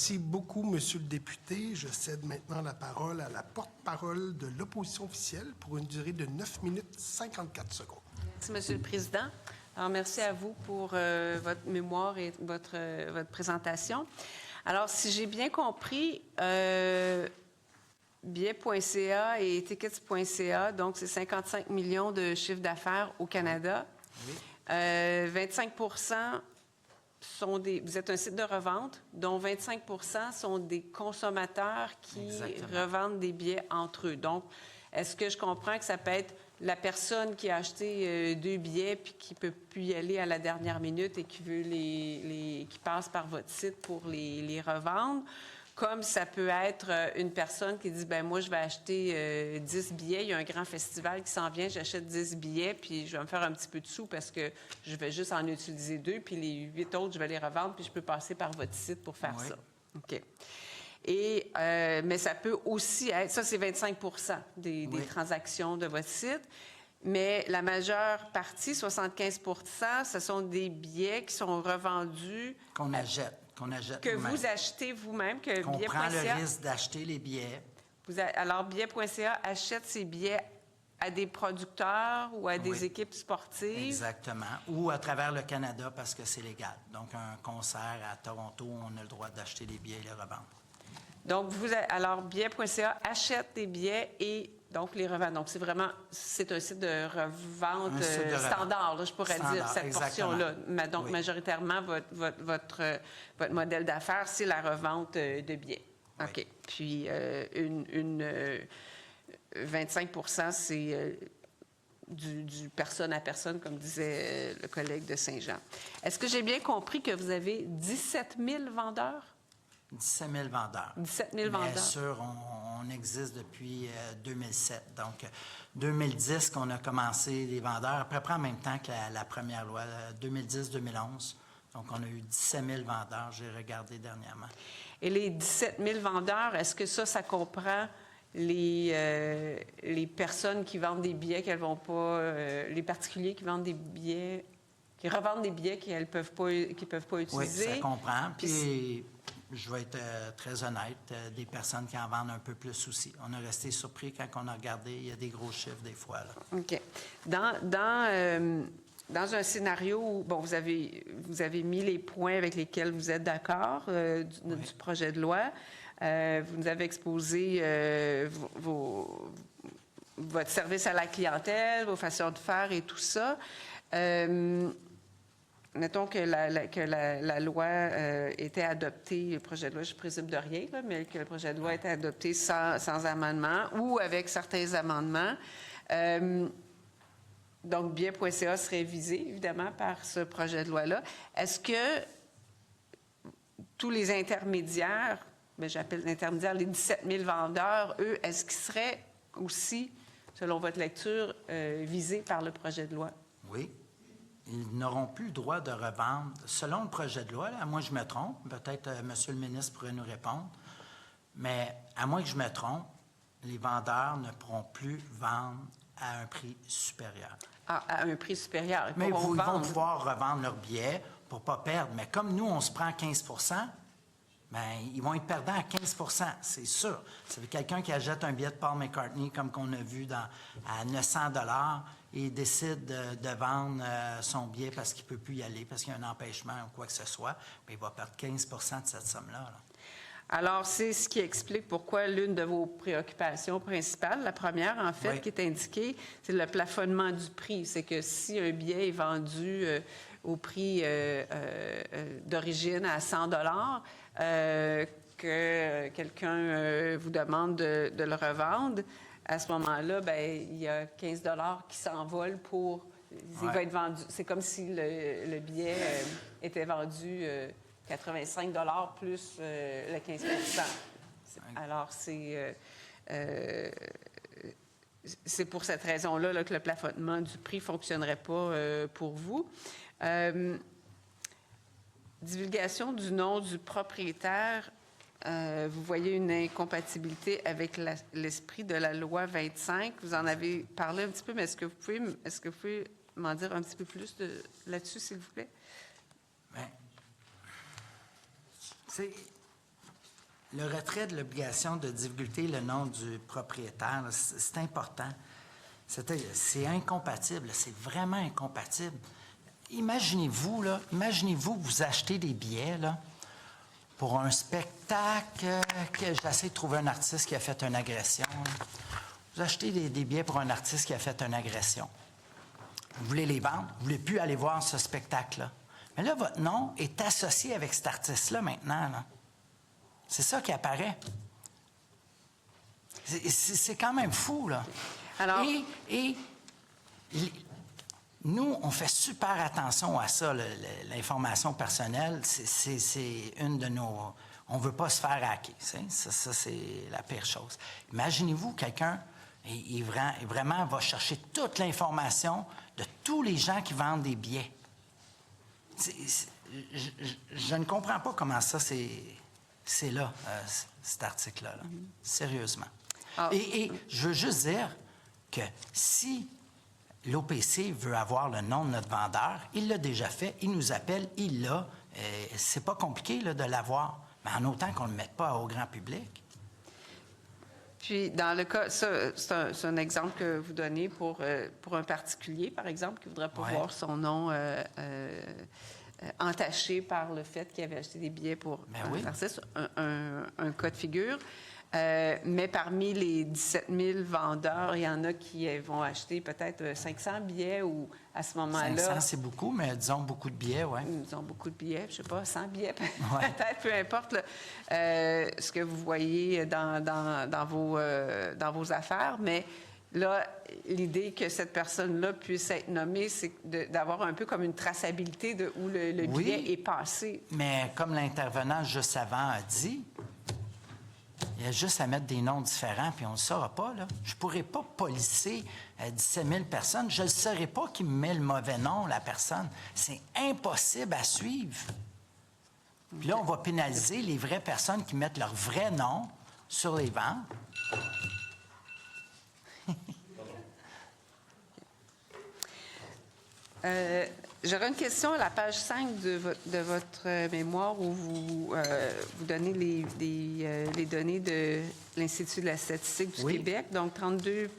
Merci beaucoup, Monsieur le député. Je cède maintenant la parole à la porte-parole de l'opposition officielle pour une durée de 9 minutes 54 secondes. Merci, Monsieur le Président. Alors, merci à vous pour votre mémoire et votre présentation. Alors, si j'ai bien compris, Biais.ca et Tickets.ca, donc c'est 55 millions de chiffre d'affaires au Canada. Oui. 25 sont des... Vous êtes un site de revente, dont 25 sont des consommateurs qui revendent des billets entre eux. Donc, est-ce que je comprends que ça peut être la personne qui a acheté 2 billets puis qui ne peut plus y aller à la dernière minute et qui veut qui passe par votre site pour les revendre? Comme ça peut être une personne qui dit, ben moi, je vais acheter 10 billets, il y a un grand festival qui s'en vient, j'achète 10 billets, puis je vais me faire un petit peu de sous parce que je vais juste en utiliser 2, puis les 8 autres, je vais les revendre, puis je peux passer par votre site pour faire ça. OK. Et, mais ça peut aussi être, ça c'est 25 des transactions de votre site, mais la majeure partie, 75 ce sont des billets qui sont revendus... Qu'on achète. Que vous achetez vous-même, que qu'on Biais.ca... prend le risque d'acheter les billets. Alors, Biais.ca achète ces billets à des producteurs ou à des équipes sportives? Exactement. Ou à travers le Canada parce que c'est légal. Donc, un concert à Toronto, on a le droit d'acheter les billets et les revendre. Donc, alors, Biais.ca achète des billets et donc les revend. Donc, c'est un site de revente standard, là, je pourrais dire, cette portion-là. Donc, majoritairement, votre modèle d'affaires, c'est la revente de billets. Oui. OK. Puis, 25 c'est du personne à personne, comme disait le collègue de Saint-Jean. Est-ce que j'ai bien compris que vous avez 17 000 vendeurs? 17 000 vendeurs. 17 000 vendeurs. Bien sûr, on existe depuis 2007. Donc, 2010 qu'on a commencé les vendeurs, à peu près en même temps que la première loi, 2010-2011. Donc, on a eu 17 000 vendeurs, j'ai regardé dernièrement. Et les 17 000 vendeurs, est-ce que ça comprend les personnes qui vendent des billets qu'elles vont pas, les particuliers qui vendent des billets, qui revendent des billets qu'ils peuvent pas utiliser? Oui, ça comprend. Puis je vais être très honnête, des personnes qui en vendent un peu plus aussi. On a resté surpris quand on a regardé, il y a des gros chiffres des fois, là. OK. Dans un scénario où, bon, vous avez mis les points avec lesquels vous êtes d'accord du projet de loi. Vous nous avez exposé votre service à la clientèle, vos façons de faire et tout ça. Mettons que la loi était adoptée, le projet de loi, je présume de rien, là, mais que le projet de loi était adopté sans amendement ou avec certains amendements. Donc, Biais.ca serait visé, évidemment, par ce projet de loi-là. Est-ce que tous les intermédiaires, j'appelle intermédiaires, les 17 000 vendeurs, eux, est-ce qu'ils seraient aussi, selon votre lecture, visés par le projet de loi? Oui. Ils n'auront plus le droit de revendre. Selon le projet de loi, là, à moins que je me trompe, peut-être M. le ministre pourrait nous répondre, mais à moins que je me trompe, les vendeurs ne pourront plus vendre à un prix supérieur. Ah, à un prix supérieur. Mais ils vont pouvoir revendre leurs billets pour ne pas perdre. Mais comme nous, on se prend 15 bien, ils vont être perdants à 15 c'est sûr. C'est quelqu'un qui achète un billet de Paul McCartney, comme qu'on a vu à 900 $ et il décide de vendre son billet parce qu'il ne peut plus y aller, parce qu'il y a un empêchement ou quoi que ce soit, bien, il va perdre 15 de cette somme-là. Là. Alors, c'est ce qui explique pourquoi l'une de vos préoccupations principales, la première, en fait, qui est indiquée, c'est le plafonnement du prix. C'est que si un billet est vendu au prix d'origine à 100 $, que quelqu'un vous demande de le revendre, à ce moment-là, bien, il y a 15 $ qui s'envolent pour... Il va être vendu. C'est comme si le billet était vendu... 85 $ plus le 15 %. Alors, c'est pour cette raison-là là, que le plafonnement du prix ne fonctionnerait pas pour vous. Divulgation du nom du propriétaire, vous voyez une incompatibilité avec l'esprit de la loi 25. Vous en avez parlé un petit peu, mais est-ce que vous pouvez m'en dire un petit peu plus là-dessus, s'il vous plaît? Bien. Le retrait de l'obligation de divulguer le nom du propriétaire, là, c'est important. C'est incompatible, c'est vraiment incompatible. Imaginez-vous, vous achetez des billets là, pour un spectacle, j'essaie de trouver un artiste qui a fait une agression. Là. Vous achetez des billets pour un artiste qui a fait une agression. Vous voulez les vendre, vous ne voulez plus aller voir ce spectacle-là. Mais là, votre nom est associé avec cet artiste-là maintenant. Là. C'est ça qui apparaît. C'est quand même fou, là. Alors... Nous, on fait super attention à ça, l'information personnelle. C'est une de nos... On ne veut pas se faire hacker. Ça, c'est la pire chose. Imaginez-vous, quelqu'un, il vraiment va chercher toute l'information de tous les gens qui vendent des billets. Je ne comprends pas comment ça, c'est là, cet article-là. Là. Sérieusement. Ah. Et je veux juste dire que si l'OPC veut avoir le nom de notre vendeur, il l'a déjà fait, il nous appelle, il l'a. C'est pas compliqué là, de l'avoir, mais en autant qu'on ne le mette pas au grand public. Puis, dans le cas, ça, c'est un exemple que vous donnez pour un particulier, par exemple, qui voudrait pas voir son nom entaché par le fait qu'il avait acheté des billets pour un artiste, un cas de figure. Mais parmi les 17 000 vendeurs, il y en a qui vont acheter peut-être 500 billets ou à ce moment-là... 500, c'est beaucoup, mais disons beaucoup de billets, oui. Disons beaucoup de billets, je ne sais pas, 100 billets peut-être, peu importe là, ce que vous voyez dans vos affaires. Mais là, l'idée que cette personne-là puisse être nommée, c'est d'avoir un peu comme une traçabilité de où le billet est passé. Mais comme l'intervenant juste avant a dit... Il y a juste à mettre des noms différents, puis on ne le saura pas, là. Je ne pourrais pas policer 17 000 personnes. Je ne saurais pas qui me met le mauvais nom, la personne. C'est impossible à suivre. Puis là, on va pénaliser les vraies personnes qui mettent leur vrai nom sur les ventes. J'aurais une question à la page 5 de votre mémoire où vous donnez les données de l'Institut de la statistique du Québec. Donc, 32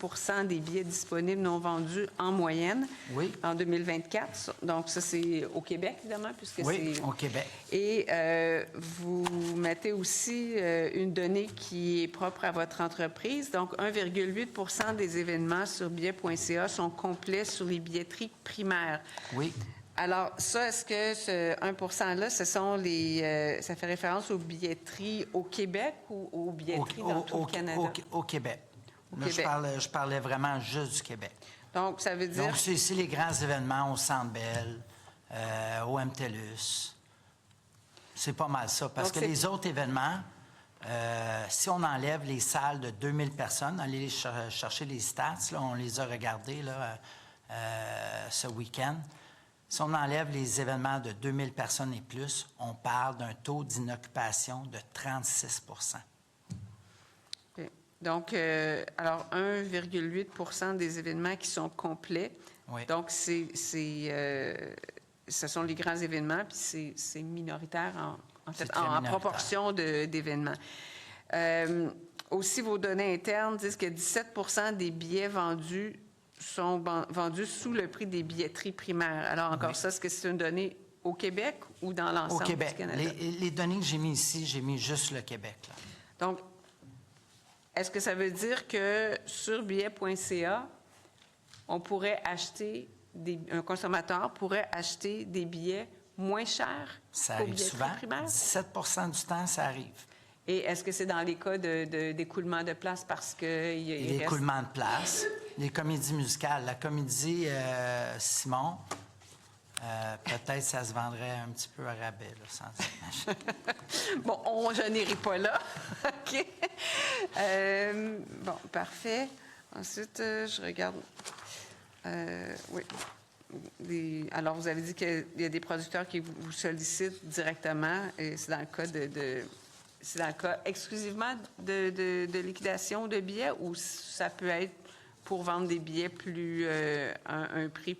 des billets disponibles non vendus en moyenne en 2024. Donc, ça, c'est au Québec, évidemment, puisque c'est... au Québec. Et vous mettez aussi une donnée qui est propre à votre entreprise. Donc, 1,8 des événements sur billets.ca sont complets sur les billetteries primaires. Oui. Alors, ça, est-ce que ce 1 %-là, ce sont ça fait référence aux billetteries au Québec ou aux billetteries dans tout le Canada? Au Québec. Là, Québec. Je parlais vraiment juste du Québec. Donc, ça veut dire... Donc, c'est ici les grands événements au Centre Bell, au MTELUS. C'est pas mal ça. Parce que les autres événements, si on enlève les salles de 2000 personnes, allez chercher les stats, là, on les a regardés là, ce week-end. Si on enlève les événements de 2000 personnes et plus, on parle d'un taux d'inoccupation de 36 Okay. Donc, alors, 1,8 des événements qui sont complets. Oui. Donc, ce sont les grands événements, puis c'est minoritaire en proportion d'événements. Aussi, vos données internes disent que 17 des billets vendus sont vendus sous le prix des billetteries primaires. Alors, encore ça, est-ce que c'est une donnée au Québec ou dans l'ensemble du Canada? Au Québec. Les données que j'ai mises ici, j'ai mis juste le Québec. Là. Donc, est-ce que ça veut dire que sur billet.ca, on pourrait acheter, un consommateur pourrait acheter des billets moins chers Ça qu'aux arrive billetteries souvent. primaires? 17 du temps, ça arrive. Et est-ce que c'est dans les cas d'écoulement de place parce que... L'écoulement de place, les comédies musicales. La comédie Simon, peut-être ça se vendrait un petit peu à rabais, là, sans dire. Bon, je n'irai pas là. OK. Bon, parfait. Ensuite, je regarde... oui. Alors, vous avez dit qu'il y a des producteurs qui vous sollicitent directement, et c'est dans le cas c'est dans le cas exclusivement de liquidation de billets ou ça peut être pour vendre des billets un prix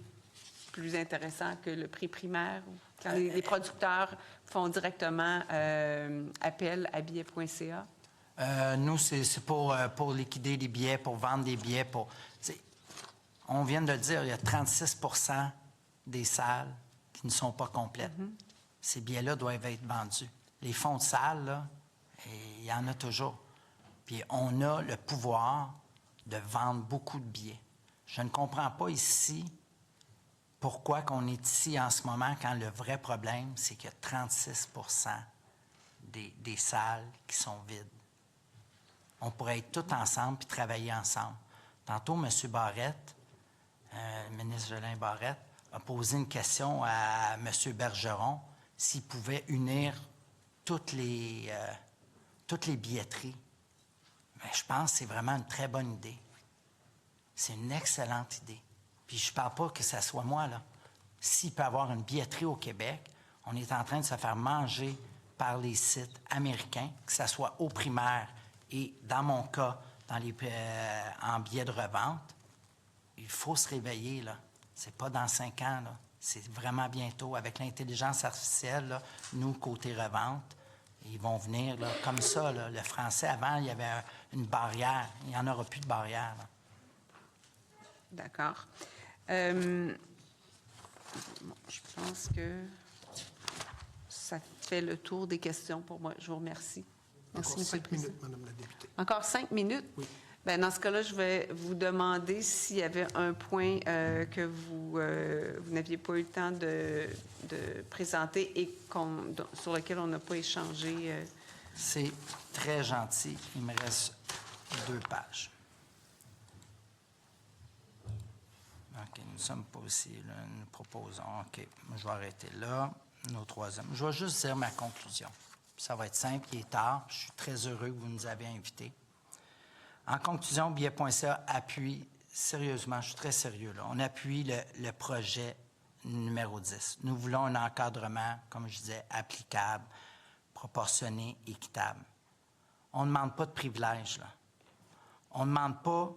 plus intéressant que le prix primaire? Quand les producteurs font directement appel à billets.ca? Nous, c'est pour liquider des billets, pour vendre des billets. On vient de le dire, il y a 36 des salles qui ne sont pas complètes. Ces billets-là doivent être vendus. Les fonds de salle, là, il y en a toujours. Puis on a le pouvoir de vendre beaucoup de billets. Je ne comprends pas ici pourquoi qu'on est ici en ce moment quand le vrai problème, c'est qu'il y a 36 des salles qui sont vides. On pourrait être tous ensemble puis travailler ensemble. Tantôt, M. Barrette, le ministre Jolin Barrette, a posé une question à M. Bergeron s'il pouvait unir toutes les billetteries. Mais je pense que c'est vraiment une très bonne idée. C'est une excellente idée. Puis je ne parle pas que ça soit moi, là. S'il peut y avoir une billetterie au Québec, on est en train de se faire manger par les sites américains, que ce soit au primaire et, dans mon cas, en billets de revente. Il faut se réveiller, là. C'est pas dans 5 ans, là. C'est vraiment bientôt. Avec l'intelligence artificielle, là, nous, côté revente, ils vont venir là, comme ça. Là. Le français, avant, il y avait une barrière. Il n'y en aura plus de barrière. Là. D'accord. Bon, je pense que ça fait le tour des questions pour moi. Je vous remercie. Merci, Encore M. le 5 Président. minutes, Madame la députée. Encore 5 minutes? Oui. Bien, dans ce cas-là, je vais vous demander s'il y avait un point que vous n'aviez pas eu le temps de présenter et sur lequel on n'a pas échangé. C'est très gentil. Il me reste 2 pages. OK, nous ne sommes pas ici. Là, nous proposons. OK, je vais arrêter là. Nos 3e. Je vais juste dire ma conclusion. Ça va être simple, il est tard. Je suis très heureux que vous nous avez invités. En conclusion, billet.ca appuie, sérieusement, je suis très sérieux, là, on appuie le projet numéro 10. Nous voulons un encadrement, comme je disais, applicable, proportionné, équitable. On ne demande pas de privilèges, là. On ne demande pas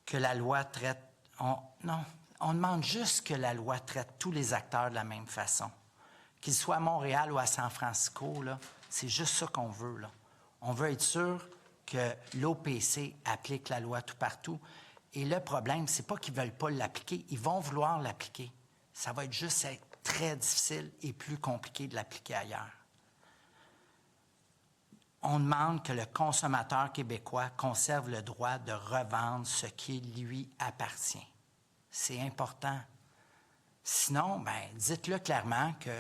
que la loi traite... Non, on demande juste que la loi traite tous les acteurs de la même façon. Qu'ils soient à Montréal ou à San Francisco, là, c'est juste ça qu'on veut, là. On veut être sûr que l'OPC applique la loi tout partout. Et le problème, c'est pas qu'ils ne veulent pas l'appliquer, ils vont vouloir l'appliquer. Ça va être juste très difficile et plus compliqué de l'appliquer ailleurs. On demande que le consommateur québécois conserve le droit de revendre ce qui lui appartient. C'est important. Sinon, bien, dites-le clairement qu'il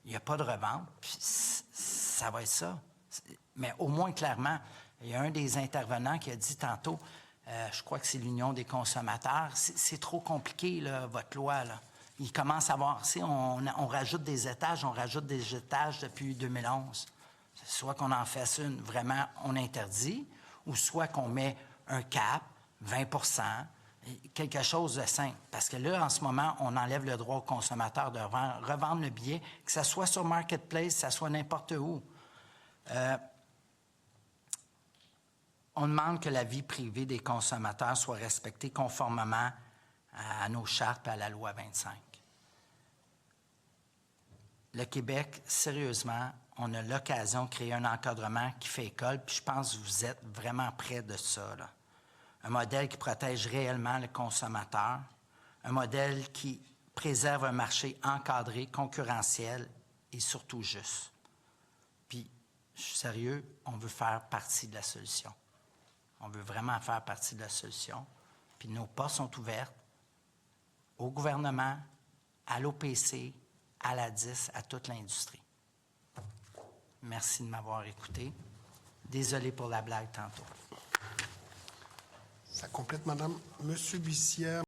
n'y a pas de revente, puis ça va être ça. Mais au moins clairement, il y a un des intervenants qui a dit tantôt, je crois que c'est l'Union des consommateurs, c'est trop compliqué, là, votre loi. Là. Il commence à voir, on rajoute des étages, depuis 2011. Soit qu'on en fasse une, vraiment, on interdit, ou soit qu'on met un cap, 20 quelque chose de simple. Parce que là, en ce moment, on enlève le droit au consommateur de revendre le billet, que ce soit sur Marketplace, que ce soit n'importe où. On demande que la vie privée des consommateurs soit respectée conformément à nos chartes et à la loi 25. Le Québec, sérieusement, on a l'occasion de créer un encadrement qui fait école, puis je pense que vous êtes vraiment près de ça, là. Un modèle qui protège réellement le consommateur, un modèle qui préserve un marché encadré, concurrentiel et surtout juste. Puis, je suis sérieux, on veut faire partie de la solution. On veut vraiment faire partie de la solution. Puis nos portes sont ouvertes au gouvernement, à l'OPC, à la 10, à toute l'industrie. Merci de m'avoir écouté. Désolé pour la blague tantôt. Ça complète, Madame. Monsieur Bussière.